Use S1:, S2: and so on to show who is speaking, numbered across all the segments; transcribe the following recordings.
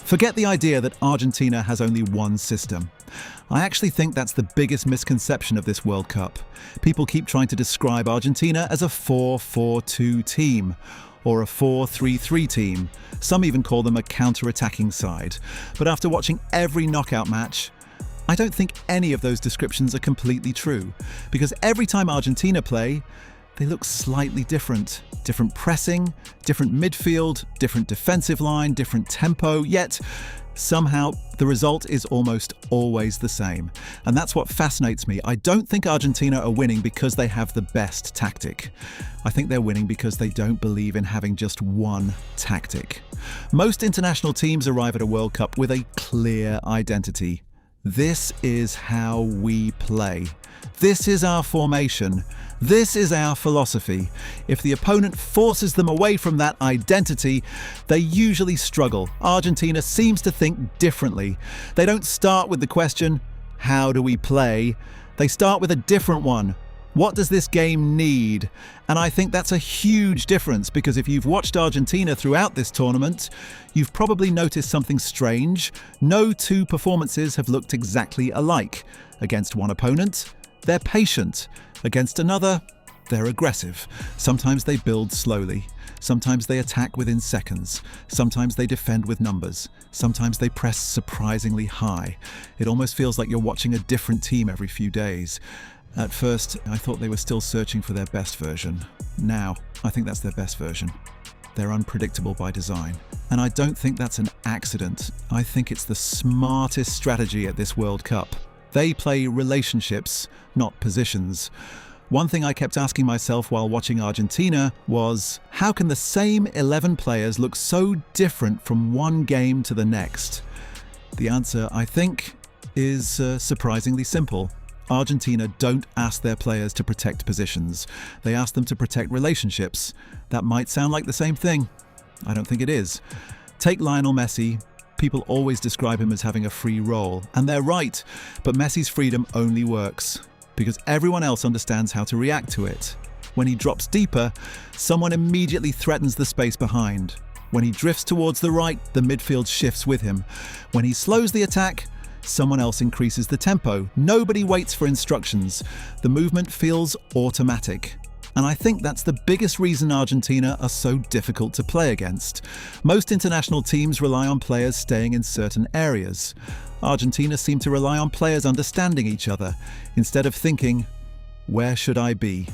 S1: Forget the idea that Argentina has only one system. I actually think that's the biggest misconception of this World Cup. People keep trying to describe Argentina as a 4-4-2 team or a 4-3-3 team. Some even call them a counter-attacking side. But after watching every knockout match, I don't think any of those descriptions are completely true, because every time Argentina play, they look slightly different. Different pressing, different midfield, different defensive line, different tempo, yet somehow the result is almost always the same. And that's what fascinates me. I don't think Argentina are winning because they have the best tactic. I think they're winning because they don't believe in having just one tactic. Most international teams arrive at a World Cup with a clear identity. This is how we play. This is our formation. This is our philosophy. If the opponent forces them away from that identity, they usually struggle. Argentina seems to think differently. They don't start with the question, how do we play? They start with a different one. What does this game need? And I think that's a huge difference, because if you've watched Argentina throughout this tournament, you've probably noticed something strange. No two performances have looked exactly alike. Against one opponent, they're patient. Against another, they're aggressive. Sometimes they build slowly. Sometimes they attack within seconds. Sometimes they defend with numbers. Sometimes they press surprisingly high. It almost feels like you're watching a different team every few days. At first, I thought they were still searching for their best version. Now, I think that's their best version. They're unpredictable by design. And I don't think that's an accident. I think it's the smartest strategy at this World Cup. They play relationships, not positions. One thing I kept asking myself while watching Argentina was, how can the same 11 players look so different from one game to the next? The answer, I think, is surprisingly simple. Argentina don't ask their players to protect positions. They ask them to protect relationships. That might sound like the same thing. I don't think it is. Take Lionel Messi. People always describe him as having a free role, and they're right, but Messi's freedom only works because everyone else understands how to react to it. When he drops deeper, someone immediately threatens the space behind. When he drifts towards the right, the midfield shifts with him. When he slows the attack, someone else increases the tempo. Nobody waits for instructions. The movement feels automatic. And I think that's the biggest reason Argentina are so difficult to play against. Most international teams rely on players staying in certain areas. Argentina seem to rely on players understanding each other, instead of thinking, where should I be?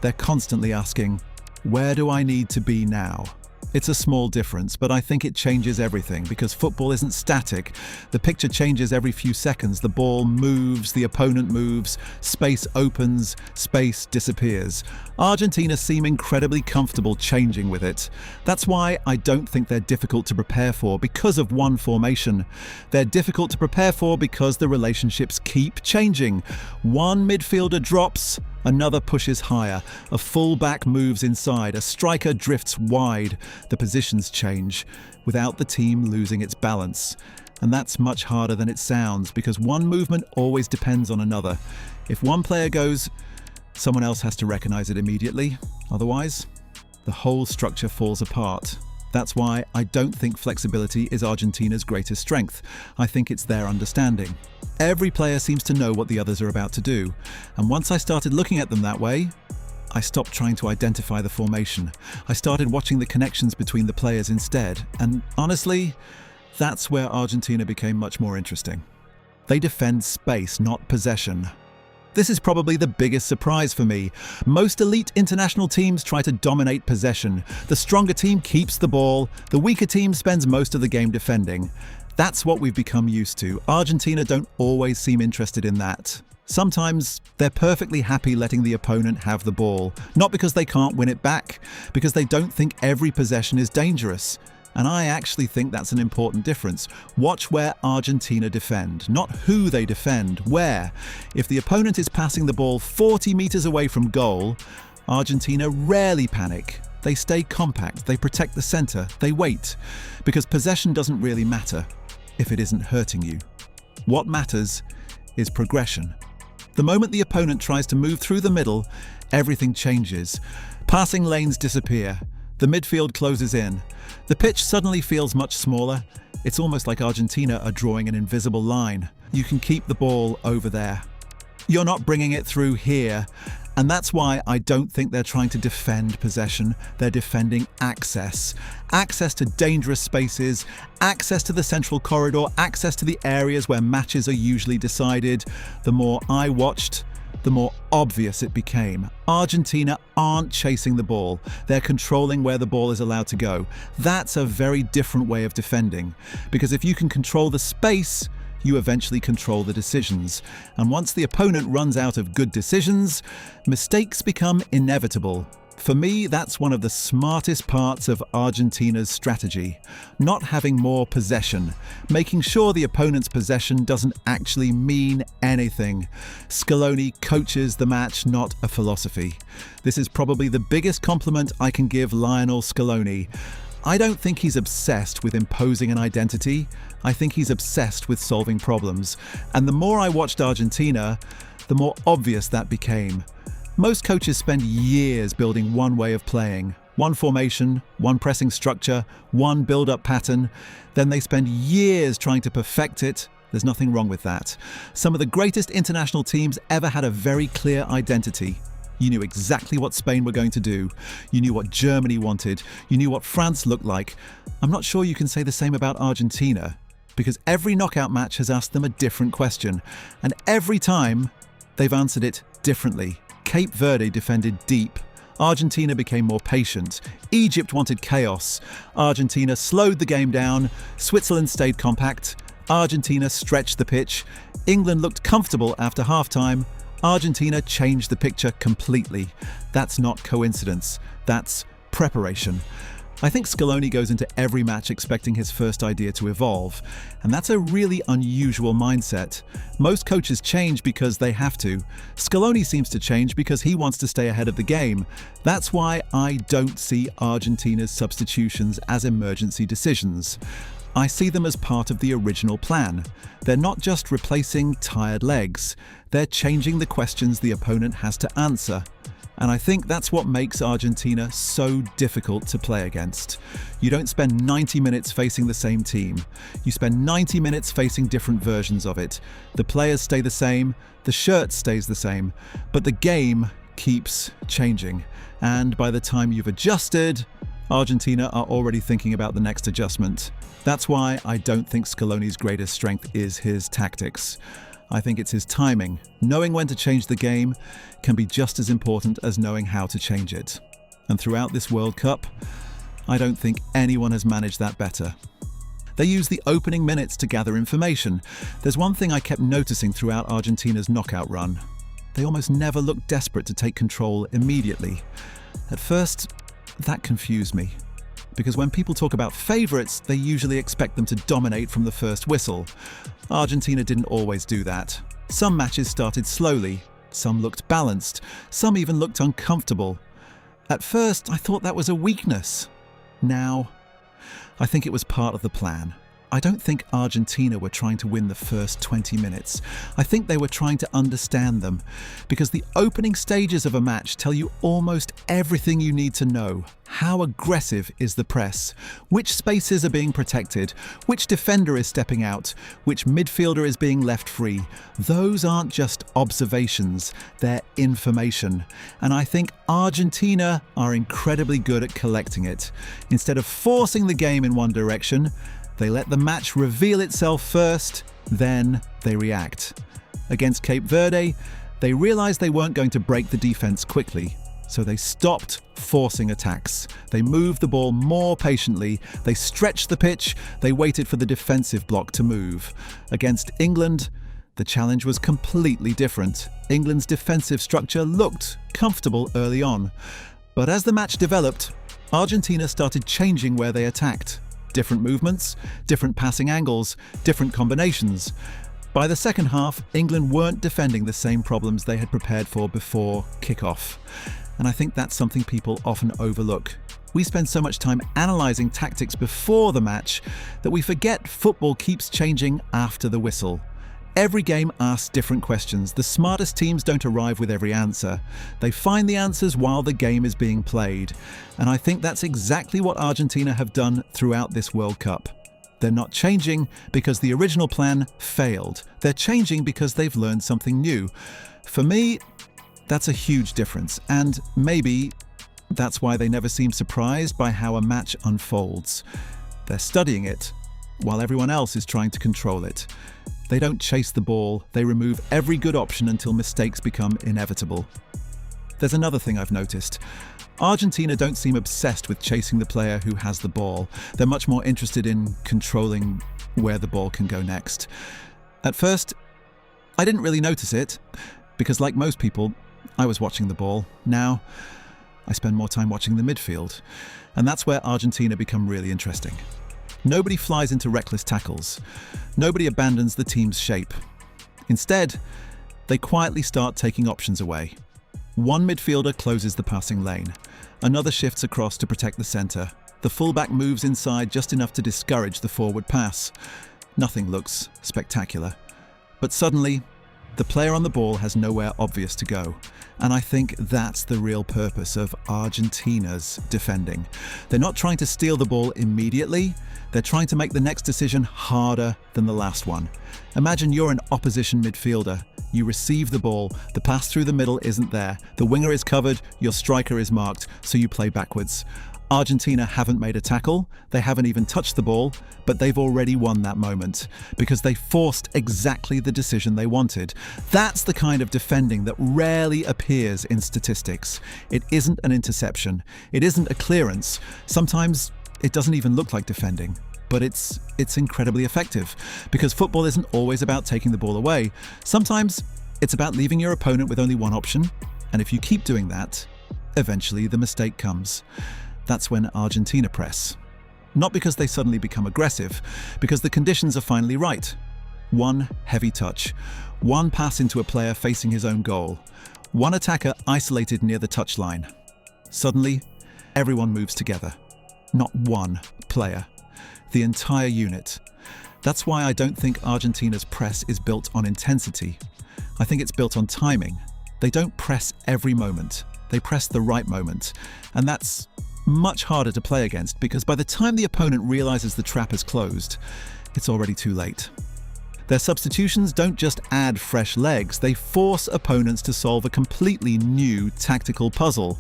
S1: They're constantly asking, where do I need to be now? It's a small difference, but I think it changes everything, because football isn't static. The picture changes every few seconds. The ball moves, the opponent moves, space opens, space disappears. Argentina seem incredibly comfortable changing with it. That's why I don't think they're difficult to prepare for because of one formation. They're difficult to prepare for because the relationships keep changing. One midfielder drops, another pushes higher, a full-back moves inside, a striker drifts wide. The positions change, without the team losing its balance. And that's much harder than it sounds, because one movement always depends on another. If one player goes, someone else has to recognize it immediately. Otherwise, the whole structure falls apart. That's why I don't think flexibility is Argentina's greatest strength. I think it's their understanding. Every player seems to know what the others are about to do. And once I started looking at them that way, I stopped trying to identify the formation. I started watching the connections between the players instead. And honestly, that's where Argentina became much more interesting. They defend space, not possession. This is probably the biggest surprise for me. Most elite international teams try to dominate possession. The stronger team keeps the ball. The weaker team spends most of the game defending. That's what we've become used to. Argentina don't always seem interested in that. Sometimes they're perfectly happy letting the opponent have the ball, not because they can't win it back, because they don't think every possession is dangerous. And I actually think that's an important difference. Watch where Argentina defend, not who they defend, where. If the opponent is passing the ball 40 meters away from goal, Argentina rarely panic. They stay compact, they protect the center, they wait. Because possession doesn't really matter if it isn't hurting you. What matters is progression. The moment the opponent tries to move through the middle, everything changes. Passing lanes disappear. The midfield closes in. The pitch suddenly feels much smaller. It's almost like Argentina are drawing an invisible line. You can keep the ball over there. You're not bringing it through here. And that's why I don't think they're trying to defend possession. They're defending access. Access to dangerous spaces, access to the central corridor, access to the areas where matches are usually decided. The more I watched, the more obvious it became. Argentina aren't chasing the ball. They're controlling where the ball is allowed to go. That's a very different way of defending. Because if you can control the space, you eventually control the decisions. And once the opponent runs out of good decisions, mistakes become inevitable. For me, that's one of the smartest parts of Argentina's strategy. Not having more possession, making sure the opponent's possession doesn't actually mean anything. Scaloni coaches the match, not a philosophy. This is probably the biggest compliment I can give Lionel Scaloni. I don't think he's obsessed with imposing an identity. I think he's obsessed with solving problems. And the more I watched Argentina, the more obvious that became. Most coaches spend years building one way of playing, one formation, one pressing structure, one build-up pattern. Then they spend years trying to perfect it. There's nothing wrong with that. Some of the greatest international teams ever had a very clear identity. You knew exactly what Spain were going to do. You knew what Germany wanted. You knew what France looked like. I'm not sure you can say the same about Argentina, because every knockout match has asked them a different question, and every time they've answered it differently. Cape Verde defended deep. Argentina became more patient. Egypt wanted chaos. Argentina slowed the game down. Switzerland stayed compact. Argentina stretched the pitch. England looked comfortable after halftime. Argentina changed the picture completely. That's not coincidence. That's preparation. I think Scaloni goes into every match expecting his first idea to evolve, and that's a really unusual mindset. Most coaches change because they have to. Scaloni seems to change because he wants to stay ahead of the game. That's why I don't see Argentina's substitutions as emergency decisions. I see them as part of the original plan. They're not just replacing tired legs, they're changing the questions the opponent has to answer. And I think that's what makes Argentina so difficult to play against. You don't spend 90 minutes facing the same team. You spend 90 minutes facing different versions of it. The players stay the same, the shirt stays the same, but the game keeps changing. And by the time you've adjusted, Argentina are already thinking about the next adjustment. That's why I don't think Scaloni's greatest strength is his tactics. I think it's his timing. Knowing when to change the game can be just as important as knowing how to change it. And throughout this World Cup, I don't think anyone has managed that better. They use the opening minutes to gather information. There's one thing I kept noticing throughout Argentina's knockout run. They almost never looked desperate to take control immediately. At first, that confused me. Because when people talk about favourites, they usually expect them to dominate from the first whistle. Argentina didn't always do that. Some matches started slowly, some looked balanced, some even looked uncomfortable. At first, I thought that was a weakness. Now, I think it was part of the plan. I don't think Argentina were trying to win the first 20 minutes. I think they were trying to understand them, because the opening stages of a match tell you almost everything you need to know. How aggressive is the press? Which spaces are being protected? Which defender is stepping out? Which midfielder is being left free? Those aren't just observations, they're information. And I think Argentina are incredibly good at collecting it. Instead of forcing the game in one direction, they let the match reveal itself first, then they react. Against Cape Verde, they realised they weren't going to break the defence quickly, so they stopped forcing attacks. They moved the ball more patiently, they stretched the pitch, they waited for the defensive block to move. Against England, the challenge was completely different. England's defensive structure looked comfortable early on. But as the match developed, Argentina started changing where they attacked. Different movements, different passing angles, different combinations. By the second half, England weren't defending the same problems they had prepared for before kickoff. And I think that's something people often overlook. We spend so much time analysing tactics before the match that we forget football keeps changing after the whistle. Every game asks different questions. The smartest teams don't arrive with every answer. They find the answers while the game is being played. And I think that's exactly what Argentina have done throughout this World Cup. They're not changing because the original plan failed. They're changing because they've learned something new. For me, that's a huge difference, and maybe that's why they never seem surprised by how a match unfolds. They're studying it, while everyone else is trying to control it. They don't chase the ball, they remove every good option until mistakes become inevitable. There's another thing I've noticed. Argentina don't seem obsessed with chasing the player who has the ball. They're much more interested in controlling where the ball can go next. At first, I didn't really notice it, because like most people, I was watching the ball. Now, I spend more time watching the midfield. And that's where Argentina become really interesting. Nobody flies into reckless tackles. Nobody abandons the team's shape. Instead, they quietly start taking options away. One midfielder closes the passing lane. Another shifts across to protect the centre. The fullback moves inside just enough to discourage the forward pass. Nothing looks spectacular. But suddenly, the player on the ball has nowhere obvious to go. And I think that's the real purpose of Argentina's defending. They're not trying to steal the ball immediately. They're trying to make the next decision harder than the last one. Imagine you're an opposition midfielder. You receive the ball, the pass through the middle isn't there, the winger is covered, your striker is marked, so you play backwards. Argentina haven't made a tackle, they haven't even touched the ball, but they've already won that moment because they forced exactly the decision they wanted. That's the kind of defending that rarely appears in statistics. It isn't an interception, it isn't a clearance. Sometimes it doesn't even look like defending, but it's incredibly effective because football isn't always about taking the ball away. Sometimes it's about leaving your opponent with only one option, and if you keep doing that, eventually the mistake comes. That's when Argentina press. Not because they suddenly become aggressive, because the conditions are finally right. One heavy touch, one pass into a player facing his own goal, one attacker isolated near the touchline. Suddenly, everyone moves together. Not one player, the entire unit. That's why I don't think Argentina's press is built on intensity. I think it's built on timing. They don't press every moment, they press the right moment. And that's much harder to play against because by the time the opponent realizes the trap is closed, it's already too late. Their substitutions don't just add fresh legs, they force opponents to solve a completely new tactical puzzle.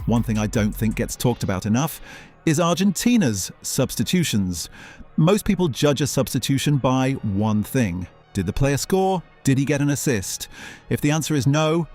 S1: One thing I don't think gets talked about enough is Argentina's substitutions. Most people judge a substitution by one thing. Did the player score? Did he get an assist? If the answer is no,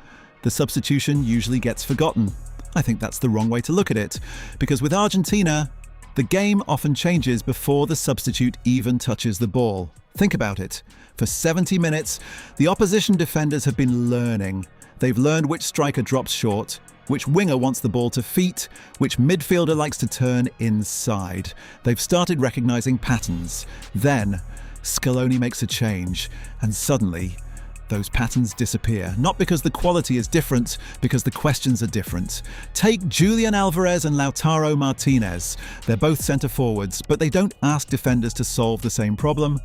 S1: the substitution usually gets forgotten. I think that's the wrong way to look at it, because with Argentina, the game often changes before the substitute even touches the ball. Think about it. For 70 minutes, the opposition defenders have been learning. They've learned which striker drops short, which winger wants the ball to feet, which midfielder likes to turn inside. They've started recognizing patterns. Then, Scaloni makes a change, and suddenly, those patterns disappear. Not because the quality is different, because the questions are different. Take Julian Alvarez and Lautaro Martinez. They're both centre forwards, but they don't ask defenders to solve the same problem.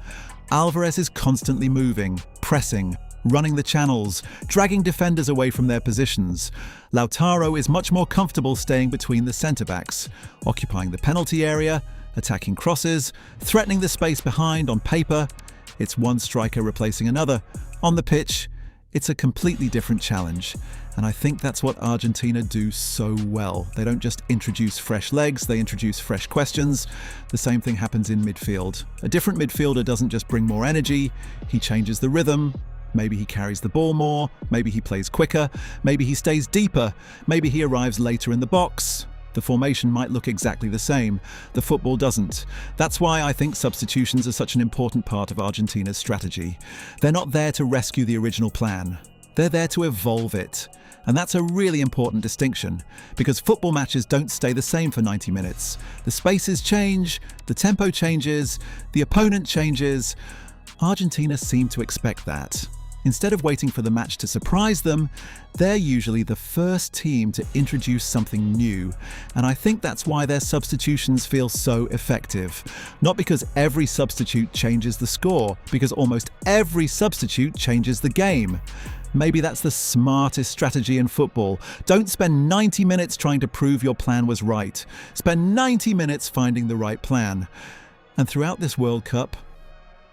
S1: Alvarez is constantly moving, pressing, running the channels, dragging defenders away from their positions. Lautaro is much more comfortable staying between the centre-backs, occupying the penalty area, attacking crosses, threatening the space behind. On paper, it's one striker replacing another. On the pitch, it's a completely different challenge. And I think that's what Argentina do so well. They don't just introduce fresh legs, they introduce fresh questions. The same thing happens in midfield. A different midfielder doesn't just bring more energy, he changes the rhythm. Maybe he carries the ball more, maybe he plays quicker, maybe he stays deeper, maybe he arrives later in the box. The formation might look exactly the same. The football doesn't. That's why I think substitutions are such an important part of Argentina's strategy. They're not there to rescue the original plan. They're there to evolve it. And that's a really important distinction, because football matches don't stay the same for 90 minutes. The spaces change, the tempo changes, the opponent changes. Argentina seem to expect that. Instead of waiting for the match to surprise them, they're usually the first team to introduce something new. And I think that's why their substitutions feel so effective. Not because every substitute changes the score, because almost every substitute changes the game. Maybe that's the smartest strategy in football. Don't spend 90 minutes trying to prove your plan was right. Spend 90 minutes finding the right plan. And throughout this World Cup,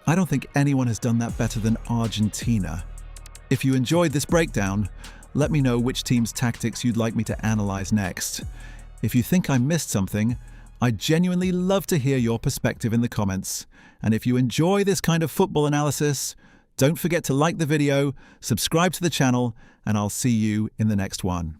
S1: I don't think anyone has done that better than Argentina. If you enjoyed this breakdown, let me know which team's tactics you'd like me to analyse next. If you think I missed something, I'd genuinely love to hear your perspective in the comments. And if you enjoy this kind of football analysis, don't forget to like the video, subscribe to the channel, and I'll see you in the next one.